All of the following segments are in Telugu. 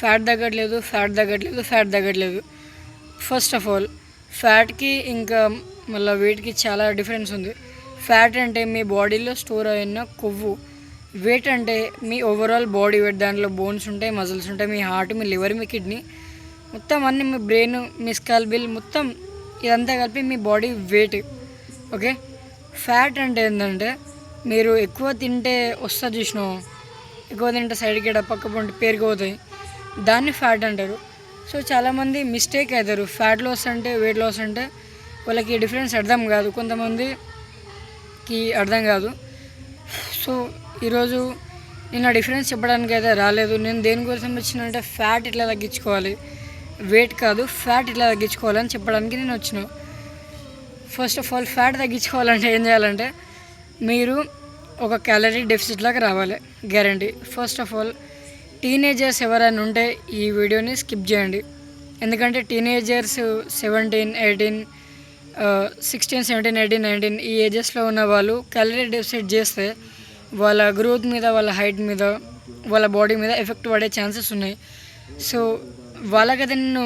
ఫ్యాట్ తగ్గట్లేదు. ఫస్ట్ ఆఫ్ ఆల్ ఫ్యాట్కి ఇంకా మళ్ళీ వెయిట్కి చాలా డిఫరెన్స్ ఉంది. ఫ్యాట్ అంటే మీ బాడీలో స్టోర్ అయిన కొవ్వు, వెయిట్ అంటే మీ ఓవరాల్ బాడీ వెయిట్. దాంట్లో బోన్స్ ఉంటాయి, మజిల్స్ ఉంటాయి, మీ హార్ట్, మీ లివర్, మీ కిడ్నీ, మొత్తం అన్నీ, మీ బ్రెయిన్, మీ స్కాల్బిల్, మొత్తం ఇదంతా కలిపి మీ బాడీ వెయిట్. ఓకే, ఫ్యాట్ అంటే ఏంటంటే మీరు ఎక్కువ తింటే వస్తుంది చూసినావు, ఎక్కువ తింటే సైడ్కి పక్క పొంటి పేరుకుపోతాయి, దాన్ని ఫ్యాట్ అంటారు. సో చాలామంది మిస్టేక్ అవుతారు. ఫ్యాట్ లాస్ అంటే వెయిట్ లాస్ అంటే వాళ్ళకి డిఫరెన్స్ అర్థం కాదు, కొంతమందికి అర్థం కాదు. సో ఈరోజు నేను ఆ డిఫరెన్స్ చెప్పడానికి అయితే రాలేదు. నేను దేనికోసం వచ్చినంటే ఫ్యాట్ ఇట్లా తగ్గించుకోవాలి, వెయిట్ కాదు, ఫ్యాట్ ఇట్లా తగ్గించుకోవాలని చెప్పడానికి నేను వచ్చిన. ఫస్ట్ ఆఫ్ ఆల్ ఫ్యాట్ తగ్గించుకోవాలంటే ఏం చేయాలంటే మీరు ఒక క్యాలరీ డెఫిసిట్లాగా రావాలి, guarantee. First of all teenagers ఎవరైనా ఉంటే ఈ వీడియోని స్కిప్ చేయండి. ఎందుకంటే టీనేజర్స్ 17, 18, 16, 17, 18, 19 ఈ ఏజెస్లో ఉన్న వాళ్ళు క్యాలరీ డెఫిసిట్ చేస్తే వాళ్ళ గ్రోత్ మీద, వాళ్ళ హైట్ మీద, వాళ్ళ బాడీ మీద ఎఫెక్ట్ పడే ఛాన్సెస్ ఉన్నాయి. సో వాళ్ళకైతే నేను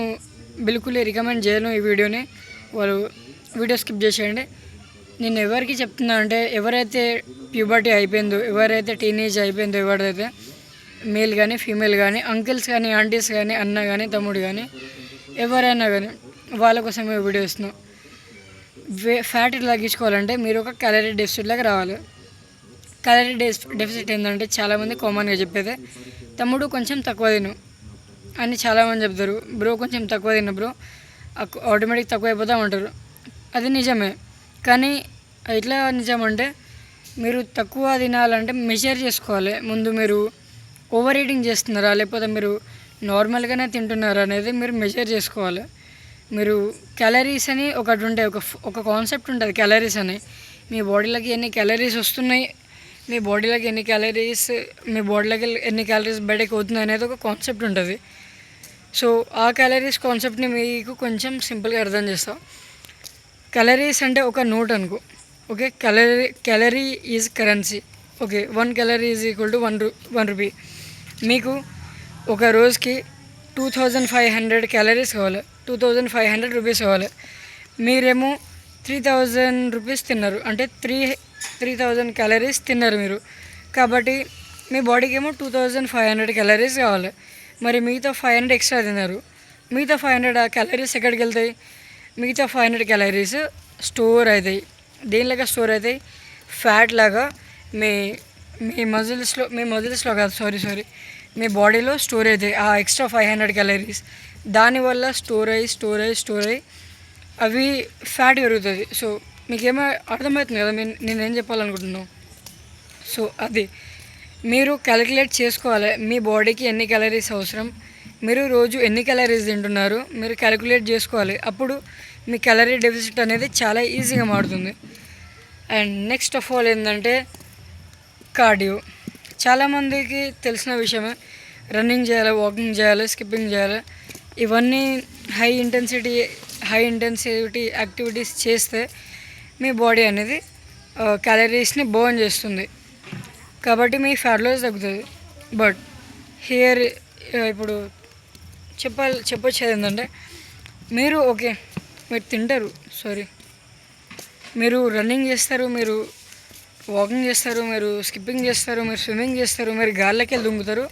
బిల్కుల్ రికమెండ్ చేయను ఈ వీడియోని. వాళ్ళు వీడియో స్కిప్ చేసేయండి. నేను ఎవరికి చెప్తున్నా అంటే ఎవరైతే ప్యూబర్టీ అయిపోయిందో, ఎవరైతే టీనేజ్ అయిపోయిందో, ఎవరైతే మేల్ కానీ ఫీమేల్ కానీ, అంకిల్స్ కానీ, ఆంటీస్ కానీ, అన్న కానీ, తమ్ముడు కానీ, ఎవరైనా కానీ వాళ్ళ కోసం వీడియో ఇస్తున్నాం. ఫ్యాట్ తగ్గించుకోవాలంటే మీరు ఒక క్యాలరీ డెఫిసిట్లాగా రావాలి. క్యాలరీ డెఫిసిట్ ఏంటంటే చాలామంది కామన్గా చెప్పేదే, తమ్ముడు కొంచెం తక్కువ తిను అని చాలామంది చెప్తారు. బ్రో కొంచెం తక్కువ తిన్న బ్రో, ఆటోమేటిక్ తక్కువ అయిపోతూ ఉంటారు. అది నిజమే, కానీ ఎట్లా నిజం అంటే మీరు తక్కువ తినాలంటే మెజర్ చేసుకోవాలి. ముందు మీరు ఓవర్ ఈటింగ్ చేస్తున్నారా లేకపోతే మీరు నార్మల్గానే తింటున్నారా అనేది మీరు మెజర్ చేసుకోవాలి. మీరు క్యాలరీస్ అని ఒకటి ఉంటాయి, ఒక కాన్సెప్ట్ ఉంటుంది క్యాలరీస్ అని. మీ బాడీలోకి ఎన్ని క్యాలరీస్ వస్తున్నాయి, మీ బాడీలోకి ఎన్ని క్యాలరీస్ బయటకు అవుతుంది అనేది ఒక కాన్సెప్ట్ ఉంటుంది. సో ఆ క్యాలరీస్ కాన్సెప్ట్ని మీకు కొంచెం సింపుల్గా అర్థం చేస్తాం. క్యాలరీస్ అంటే ఒక నోట్ అనుకో. Okay, calorie is currency. Okay, 1 calorie is equal to 1 rupee. మీకు ఒక రోజుకి 2500 క్యాలరీస్ కావాలి, 2500 రూపీస్ కావాలి. మీరేమో 3000 రూపీస్ తిన్నారు, అంటే 3000 క్యాలరీస్ తిన్నారు మీరు. కాబట్టి మీ బాడీకి ఏమో 2500 క్యాలరీస్ కావాలి. మరి మిగతా 500 ఎక్స్ట్రా తిన్నారు. మిగతా 500 క్యాలరీస్ ఎక్కడికి వెళ్తాయి? మిగతా 500 క్యాలరీస్ స్టోర్ అవుతాయి. దేనిలాగా స్టోర్ అవుతాయి? ఫ్యాట్ లాగా మీ మజిల్స్లో కాదు, సారీ మీ బాడీలో స్టోర్ అవుతాయి ఆ ఎక్స్ట్రా 500 క్యాలరీస్. దానివల్ల స్టోర్ అయ్యి అవి ఫ్యాట్ పెరుగుతుంది. సో మీకేమో అర్థమవుతుంది కదా నేనేం చెప్పాలనుకుంటున్నాను. సో అది మీరు క్యాలిక్యులేట్ చేసుకోవాలి, మీ బాడీకి ఎన్ని క్యాలరీస్ అవసరం, మీరు రోజు ఎన్ని క్యాలరీస్ తింటున్నారు మీరు క్యాలిక్యులేట్ చేసుకోవాలి. అప్పుడు మీ క్యాలరీ డెఫిసిట్ అనేది చాలా ఈజీగా మారుతుంది. అండ్ నెక్స్ట్ ఆఫ్ ఆల్ ఏంటంటే కార్డియో. చాలామందికి తెలిసిన విషయమే, రన్నింగ్ చేయాలి, వాకింగ్ చేయాలి, స్కిప్పింగ్ చేయాలి. ఇవన్నీ హై ఇంటెన్సిటీ యాక్టివిటీస్ చేస్తే మీ బాడీ అనేది క్యాలరీస్ని బర్న్ చేస్తుంది, కాబట్టి మీ ఫ్యాట్ లాస్ తగ్గుతుంది. బట్ హియర్ ఇప్పుడు చెప్పొచ్చేది ఏంటంటే మీరు తింటారు, మీరు రన్నింగ్ చేస్తారు, మీరు వాకింగ్ చేస్తారు, మీరు స్కిప్పింగ్ చేస్తారు, మీరు స్విమ్మింగ్ చేస్తారు, మీరు గాల్లోకి వెళ్ళి దుంకుతారు,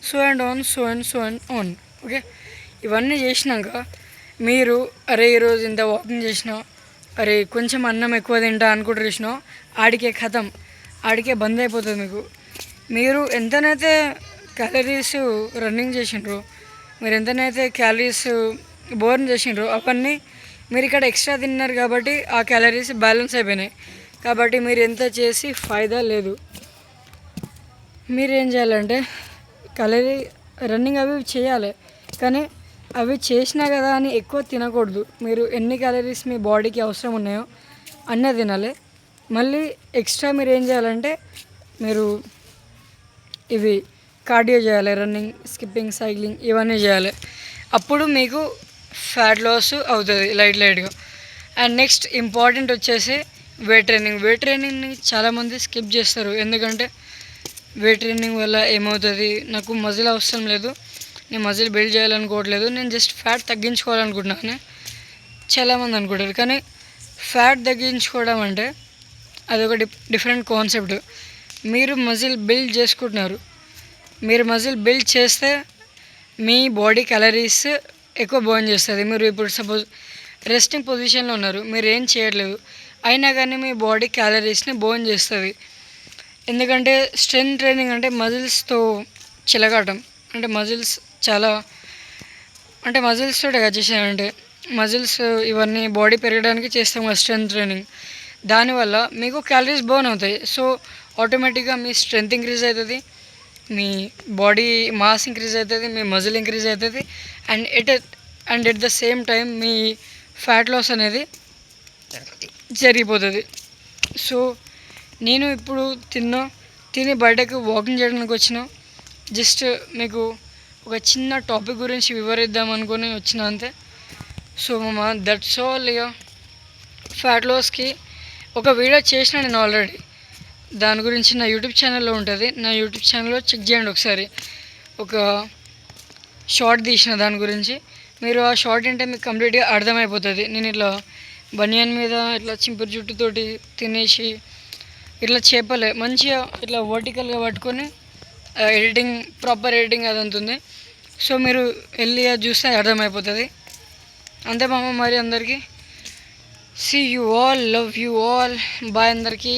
సో అండ్ ఆన్. ఓకే, ఇవన్నీ చేసినాక మీరు ఈరోజు ఇంత వాకింగ్ చేసినా, కొంచెం అన్నం ఎక్కువ తింటా అనుకుంటూ చేసినా, ఆడికే బంద్ అయిపోతుంది మీకు. మీరు ఎంతనైతే క్యాలరీస్ రన్నింగ్ చేసిండ్రో, మీరు ఎంతనైతే క్యాలరీస్ బర్న్ చేసిండ్రో అవన్నీ మీరు ఇక్కడ ఎక్స్ట్రా తిన్నారు కాబట్టి ఆ క్యాలరీస్ బ్యాలెన్స్ అయిపోయినాయి. కాబట్టి మీరు ఎంత చేసి ఫాయిదా లేదు. మీరు ఏం చేయాలంటే రన్నింగ్ అవి చేయాలి, కానీ అవి చేసినా కదా అని ఎక్కువ తినకూడదు. మీరు ఎన్ని క్యాలరీస్ మీ బాడీకి అవసరం ఉన్నాయో అన్నీ తినాలి. మళ్ళీ ఎక్స్ట్రా మీరు ఏం చేయాలంటే మీరు ఇవి కార్డియో చేయాలి, రన్నింగ్, స్కిప్పింగ్, సైక్లింగ్ ఇవన్నీ చేయాలి. అప్పుడు మీకు ఫ్యాట్ లాస్ అవుతుంది లైట్గా. అండ్ నెక్స్ట్ ఇంపార్టెంట్ వచ్చేసి వెయిట్ ట్రైనింగ్ని చాలామంది స్కిప్ చేస్తారు. ఎందుకంటే వెయిట్ ట్రైనింగ్ వల్ల ఏమవుతుంది, నాకు మజిల్ అవసరం లేదు, నేను మజిల్ బిల్డ్ చేయాలనుకోవట్లేదు, నేను జస్ట్ ఫ్యాట్ తగ్గించుకోవాలనుకుంటున్నాను చాలామంది అనుకుంటారు. కానీ ఫ్యాట్ తగ్గించుకోవడం అంటే అదొక డిఫరెంట్ కాన్సెప్ట్. మీరు మజిల్ బిల్డ్ చేసుకుంటున్నారు, మీరు మజిల్ బిల్డ్ చేస్తే మీ బాడీ క్యాలరీస్ ఎక్కువ బర్న్ చేస్తుంది. మీరు ఇప్పుడు సపోజ్ రెస్టింగ్ పొజిషన్లో ఉన్నారు, మీరు ఏం చేయట్లేదు, అయినా కానీ మీ బాడీ క్యాలరీస్ని బర్న్ చేస్తుంది. ఎందుకంటే స్ట్రెంత్ ట్రైనింగ్ అంటే మజిల్స్తో చిలగాటం, అంటే మజిల్స్ చాలా అంటే మజిల్స్ తోటే కదా చేసానంటే మజిల్స్ ఇవన్నీ బాడీ పెరగడానికి చేస్తాం కదా స్ట్రెంత్ ట్రైనింగ్. దానివల్ల మీకు క్యాలరీస్ బర్న్ అవుతాయి. సో ఆటోమేటిక్గా మీ స్ట్రెంత్ ఇంక్రీజ్ అవుతుంది, మీ బాడీ మాస్ ఇంక్రీజ్ అవుతుంది, మీ మజిల్ ఇంక్రీజ్ అవుతుంది, and at the same time మీ ఫ్యాట్ లాస్ అనేది జరిగిపోతుంది. సో నేను ఇప్పుడు తిని బయటకు వాకింగ్ చేయడానికి వచ్చిన, జస్ట్ మీకు ఒక చిన్న టాపిక్ గురించి వివరిద్దాం అనుకుని వచ్చిన అంతే. సో మామ దట్స్ ఆల్. ఇక ఫ్యాట్ లాస్కి ఒక వీడియో చేసిన నేను ఆల్రెడీ, దాని గురించి నా యూట్యూబ్ ఛానల్లో ఉంటుంది, నా యూట్యూబ్ ఛానల్లో చెక్ చేయండి ఒకసారి. ఒక షార్ట్ తీసిన దాని గురించి, మీరు ఆ షార్ట్ ఏంటంటే మీకు కంప్లీట్గా అర్థమైపోతుంది. నేను ఇట్లా బనియన్ మీద ఇట్లా చింపురు జుట్టుతోటి తినేసి ఇట్లా చేపలే మంచిగా ఇట్లా వర్టికల్గా పట్టుకొని ఎడిటింగ్ ప్రాపర్ ఎడిటింగ్ అది ఉంటుంది. సో మీరు వెళ్ళి అది చూస్తే అర్థమైపోతుంది. అంతే మామ. మరి అందరికీ see you all, love you all, bye అందరికీ.